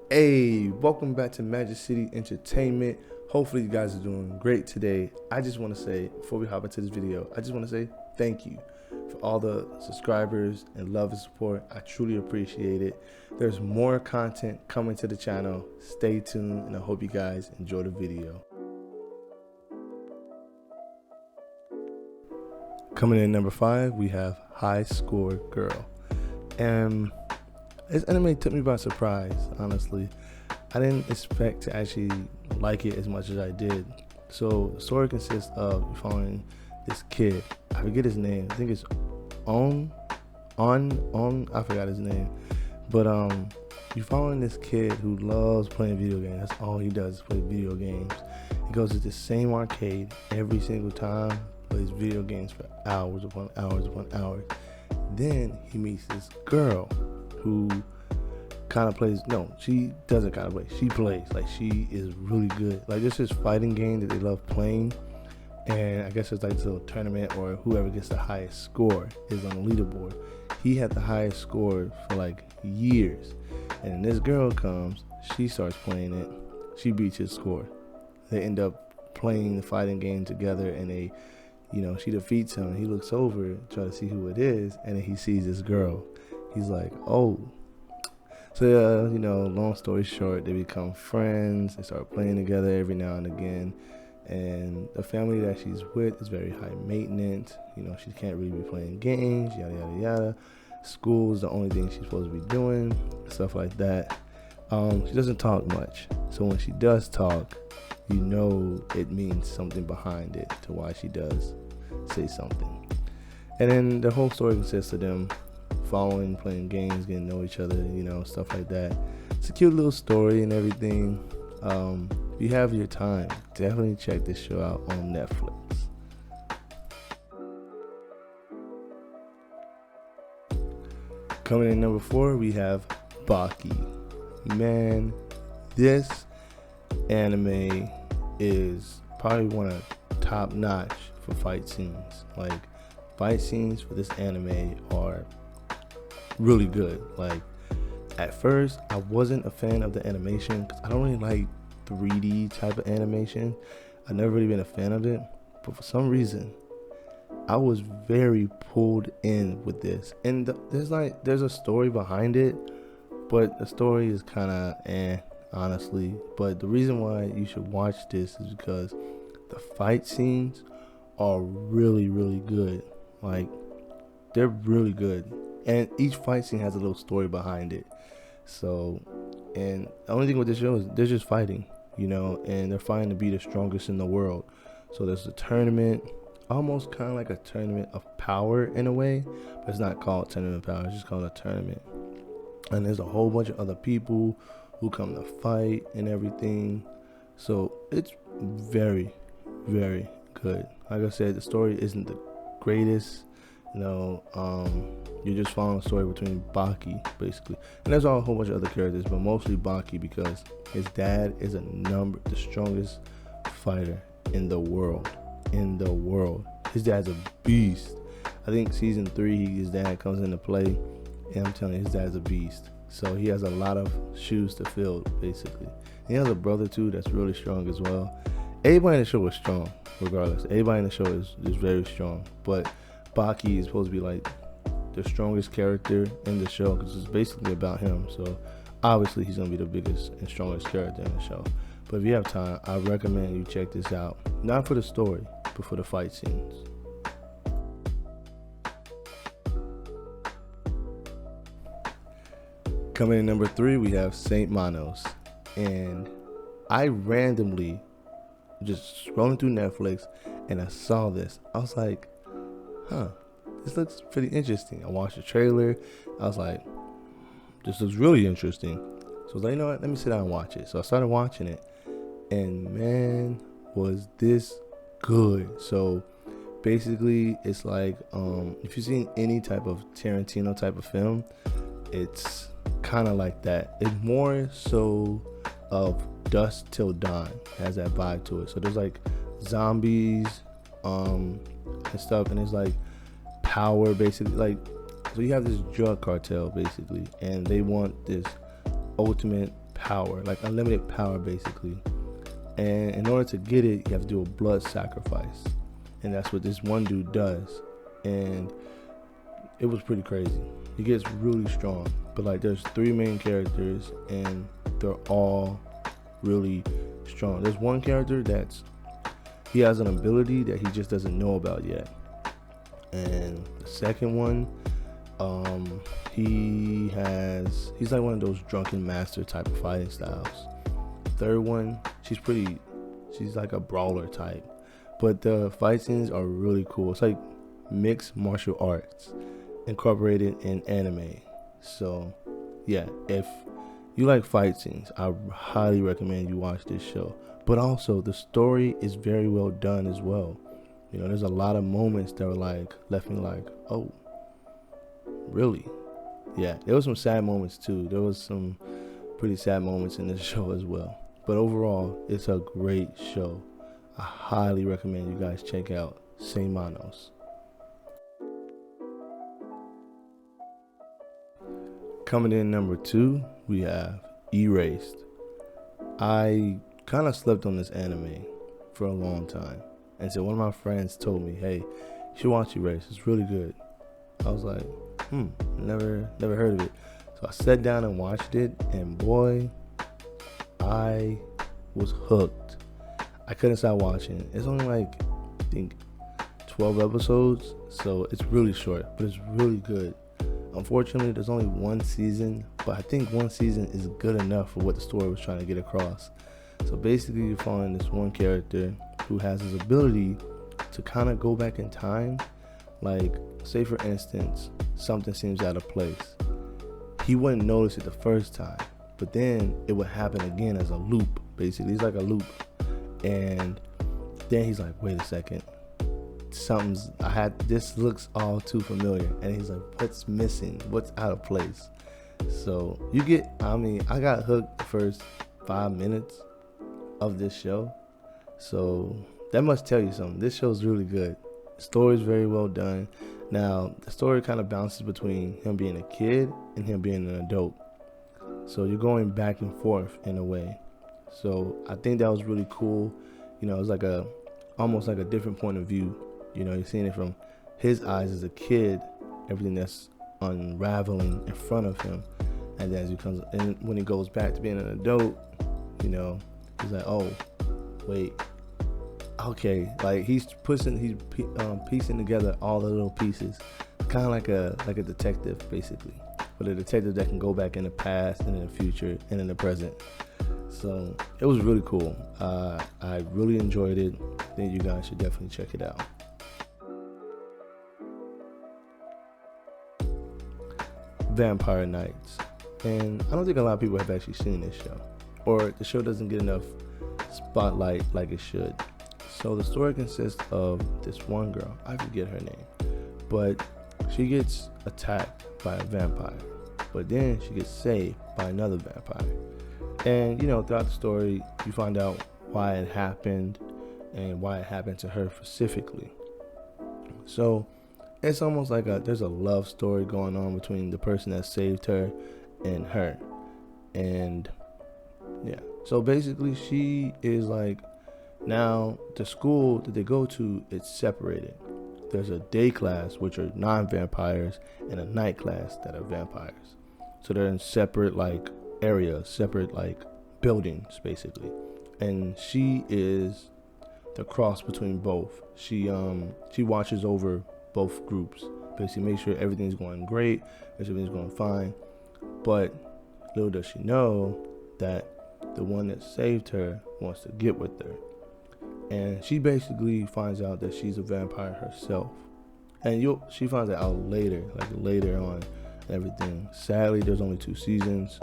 Hey, welcome back to Magic City Entertainment. Hopefully you guys are doing great today. I just want to say, before we hop into this video, I just want to say thank you for all the subscribers and love and support. I truly appreciate it. There's more content coming to the channel. Stay tuned, and I hope you guys enjoy the video. Coming in number 5, we have High Score Girl. And this anime took me by surprise, honestly. I didn't expect to actually like it as much as I did. So the story consists of following this kid. I forget his name. I think it's On. I forgot his name. But you're following this kid who loves playing video games. That's all he does is play video games. He goes to the same arcade every single time, plays video games for hours upon hours upon hours. Then he meets this girl who kind of plays, no, she doesn't kind of play, she plays, like she is really good. Like this is fighting game that they love playing, and I guess it's like this little tournament or whoever gets the highest score is on the leaderboard. He had the highest score for like years, and then this girl comes, she starts playing it, she beats his score. They end up playing the fighting game together, and they, she defeats him. He looks over, try to see who it is, and then he sees this girl. He's like, oh. So, long story short, they become friends. They start playing together every now and again. And the family that she's with is very high maintenance. She can't really be playing games, yada, yada, yada. School is the only thing she's supposed to be doing, stuff like that. She doesn't talk much. So when she does talk, it means something behind it to why she does say something. And then the whole story consists of them following, playing games, getting to know each other, stuff like that. It's a cute little story and everything. If you have your time, definitely check this show out on Netflix. Coming in number 4, we have Baki. Man, this anime is probably one of top notch for fight scenes. Like, fight scenes for this anime are really good. Like, at first I wasn't a fan of the animation because I don't really like 3D type of animation. I've never really been a fan of it, but for some reason I was very pulled in with this. And there's a story behind it, but the story is kind of honestly. But the reason why you should watch this is because the fight scenes are really, really good. Like, they're really good. And each fight scene has a little story behind it. So, and the only thing with this show is they're just fighting, and they're fighting to be the strongest in the world. So there's a tournament, almost kind of like a tournament of power in a way, but it's not called tournament of power, it's just called a tournament. And there's a whole bunch of other people who come to fight and everything. So it's very, very good. Like I said, the story isn't the greatest. You're just following a story between Baki, basically. And there's a whole bunch of other characters, but mostly Baki because his dad is the strongest fighter in the world. His dad's a beast. I think season 3, his dad comes into play, and I'm telling you, his dad's a beast. So he has a lot of shoes to fill, basically. And he has a brother, too, that's really strong as well. Everybody in the show is strong, regardless. Everybody in the show is very strong. But Baki is supposed to be like the strongest character in the show because it's basically about him. So obviously he's going to be the biggest and strongest character in the show. But if you have time, I recommend you check this out. Not for the story, but for the fight scenes. Coming in number 3, we have Saint Manos. And I randomly just scrolling through Netflix and I saw this. I was like, this looks pretty interesting. I watched the trailer. I was like, this looks really interesting. So I was like, you know what? Let me sit down and watch it. So I started watching it, and man, was this good. So basically, it's like, if you've seen any type of Tarantino type of film, it's kind of like that. It's more so of Dusk Till Dawn. It has that vibe to it. So there's like zombies, and stuff, and it's like power, basically. So you have this drug cartel, basically, and they want this ultimate power, like unlimited power basically. And in order to get it, you have to do a blood sacrifice. And that's what this one dude does. And it was pretty crazy. He gets really strong. But like there's 3 main characters and they're all really strong. There's one character he has an ability that he just doesn't know about yet. And the second one, he's like one of those drunken master type of fighting styles. Third one, she's like a brawler type. But the fight scenes are really cool. It's like mixed martial arts incorporated in anime. So yeah, if you like fight scenes, I highly recommend you watch this show. But also the story is very well done as well. You know, there's a lot of moments that were like left me like, oh, really? Yeah, there was some sad moments too. There was some pretty sad moments in this show as well. But overall, it's a great show. I highly recommend you guys check out Manos. Coming in number 2, we have Erased. I kind of slept on this anime for a long time. And so one of my friends told me, hey, you should watch Erased. It's really good. I was like, never heard of it. So I sat down and watched it, and boy, I was hooked. I couldn't stop watching it. It's only like, I think, 12 episodes, so it's really short, but it's really good. Unfortunately, there's only 1 season, but I think 1 season is good enough for what the story was trying to get across. So basically, you're following this one character who has his ability to kind of go back in time. Like, say for instance, something seems out of place. He wouldn't notice it the first time, but then it would happen again as a loop. Basically, it's like a loop. And then he's like, wait a second, this looks all too familiar. And he's like, what's missing? What's out of place? So I got hooked the first 5 minutes of this show. So that must tell you something. This show's really good. The story's very well done. Now, the story kind of bounces between him being a kid and him being an adult. So you're going back and forth in a way. So I think that was really cool. You know, it's like almost like a different point of view. You know, you're seeing it from his eyes as a kid, everything that's unraveling in front of him. And then when he goes back to being an adult, you know, he's like, oh, wait, okay. Like he's piecing together all the little pieces, kind of like a detective, basically, but a detective that can go back in the past and in the future and in the present. So it was really cool. I really enjoyed it. I think you guys should definitely check it out. Vampire Nights. And I don't think a lot of people have actually seen this show, or the show doesn't get enough spotlight like it should. So the story consists of this one girl, I forget her name, but she gets attacked by a vampire, but then she gets saved by another vampire. And you know, throughout the story, you find out why it happened and why it happened to her specifically. So it's almost like there's a love story going on between the person that saved her and her. And yeah, so basically she is like, now the school that they go to, it's separated. There's a day class, which are non-vampires, and a night class that are vampires. So they're in separate like areas, separate like buildings basically. And she is the cross between both. She watches over both groups, basically make sure everything's going great, everything's going fine. But little does she know that the one that saved her wants to get with her. And she basically finds out that she's a vampire herself. And she finds that out later, like later on and everything. Sadly, there's only 2 seasons.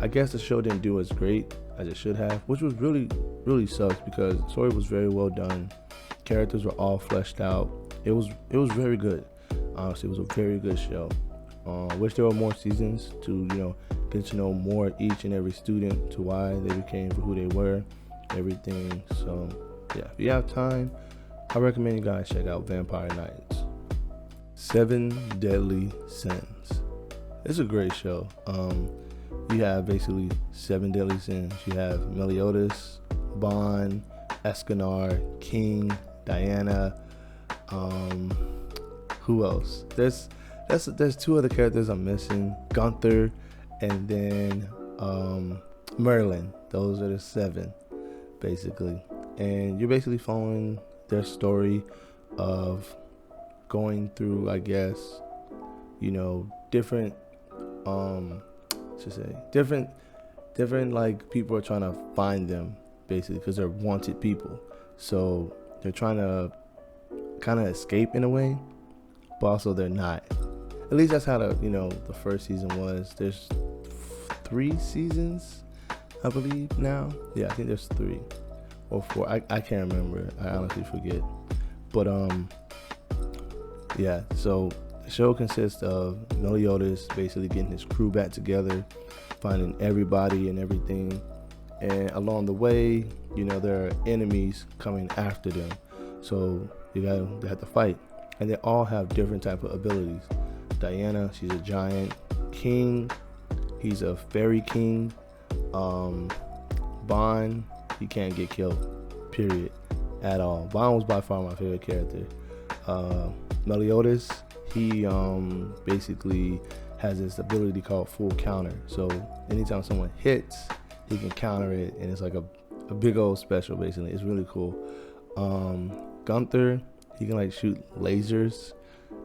I guess the show didn't do as great as it should have, which was really, really sucks because the story was very well done. Characters were all fleshed out. It was very good. Honestly, it was a very good show. Wish there were more seasons to, you know, get to know more each and every student, to why they became who they were, everything. So yeah, if you have time, I recommend you guys check out Vampire Nights. 7 Deadly Sins. It's a great show. you have basically 7 deadly sins. You have Meliodas, Bond, Escanor, King, Diana. Who else? There's 2 other characters I'm missing. Gunther, and then Merlin. Those are the 7, basically. And you're basically following their story of going through, I guess, different different like people are trying to find them, basically, because they're wanted people. So they're trying to kind of escape in a way, but also they're not. At least that's how the first season was. There's 3 seasons, I believe now. Yeah, I think there's 3 or 4. I can't remember. I honestly forget. But yeah. So the show consists of Meliodas basically getting his crew back together, finding everybody and everything, and along the way, there are enemies coming after them. So they have to fight, and they all have different type of abilities. Diana, she's a giant. King, he's a fairy king. Bond, he can't get killed, period, at all. Bond was by far my favorite character. Meliodas, he basically has this ability called full counter. So anytime someone hits, he can counter it, and it's like a big old special, basically. It's really cool. Gunther, he can like shoot lasers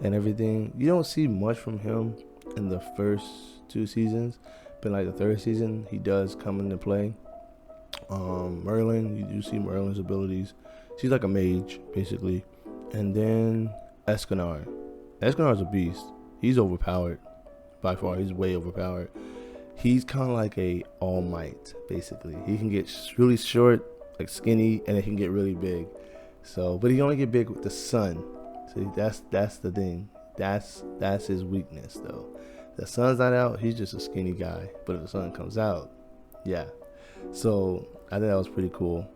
and everything. You don't see much from him in the first 2 seasons, but like the 3rd season, he does come into play. Merlin, you do see Merlin's abilities. She's like a mage, basically. And then Escanor. Escanor's a beast. He's overpowered by far. He's way overpowered. He's kind of like a All Might, basically. He can get really short, like skinny, and it can get really big. So, but he only get big with the sun. So that's the thing. That's his weakness, though. The sun's not out, he's just a skinny guy. But if the sun comes out, yeah. So I think that was pretty cool.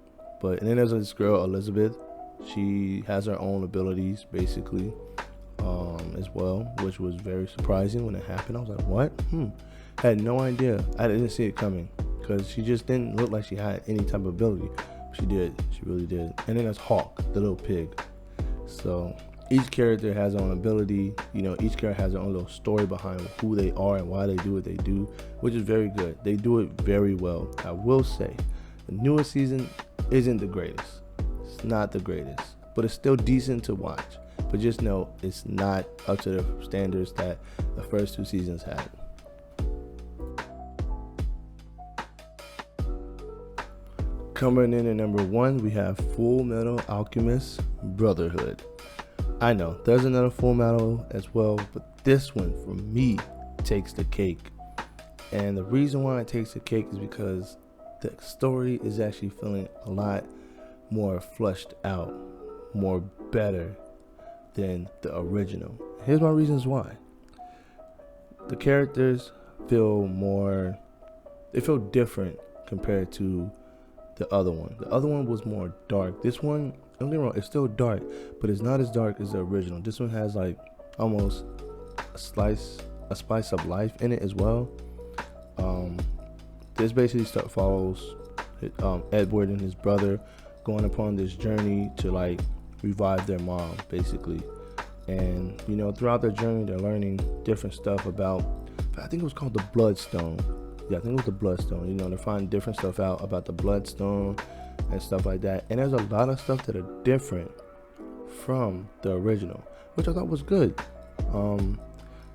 And then there's this girl, Elizabeth. She has her own abilities, basically, as well, which was very surprising when it happened. I was like, what? I had no idea. I didn't see it coming, because she just didn't look like she had any type of ability. She did. She really did. And then there's Hawk, the little pig. So each character has their own ability. Each character has their own little story behind who they are and why they do what they do, which is very good. They do it very well. I will say, the newest season isn't the greatest. It's not the greatest, but it's still decent to watch. But just know it's not up to the standards that the first 2 seasons had. Coming in at number 1, we have Full Metal Alchemist Brotherhood. I know there's another Full Metal as well, but this one for me takes the cake. And the reason why it takes the cake is because the story is actually feeling a lot more fleshed out, more better than the original. Here's my reasons why. The characters feel different compared to the other one. The other one was more dark. This one, don't get me wrong, it's still dark, but it's not as dark as the original. This one has like almost a spice of life in it as well. This basically follows Edward and his brother going upon this journey to like revive their mom, basically. And throughout their journey, they're learning different stuff about, I think it was called the Bloodstone. Yeah, I think it was the Bloodstone. They're finding different stuff out about the Bloodstone and stuff like that. And there's a lot of stuff that are different from the original, which I thought was good.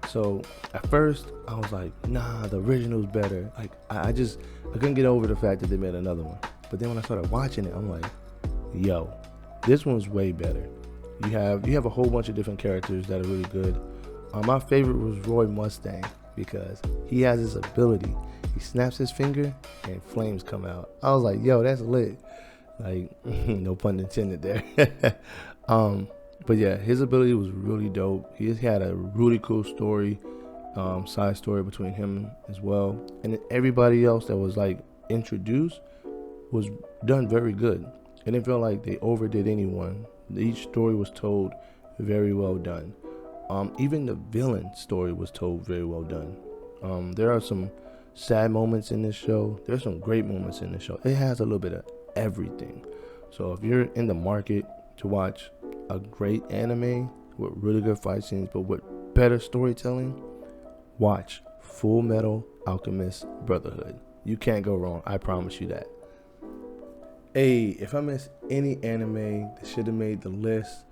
So at first I was like, nah, the original's better. Like I couldn't get over the fact that they made another one. But then when I started watching it, I'm like, yo, this one's way better. You have a whole bunch of different characters that are really good. My favorite was Roy Mustang, because he has this ability. He snaps his finger and flames come out. I was like, yo, that's lit. Like, no pun intended there. But yeah, his ability was really dope. He had a really cool story, side story between him as well. And then everybody else that was like introduced was done very good. It didn't feel like they overdid anyone. Each story was told very well done. Even the villain story was told very well done. There are some sad moments in this show. There's some great moments in this show. It has a little bit of everything. So if you're in the market to watch a great anime with really good fight scenes but with better storytelling, watch Full Metal Alchemist Brotherhood. You can't go wrong. I promise you that. Hey, if I missed any anime that should have made the list,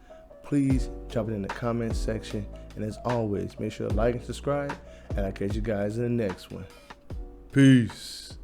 please drop it in the comments section. And as always, make sure to like and subscribe. And I'll catch you guys in the next one. Peace.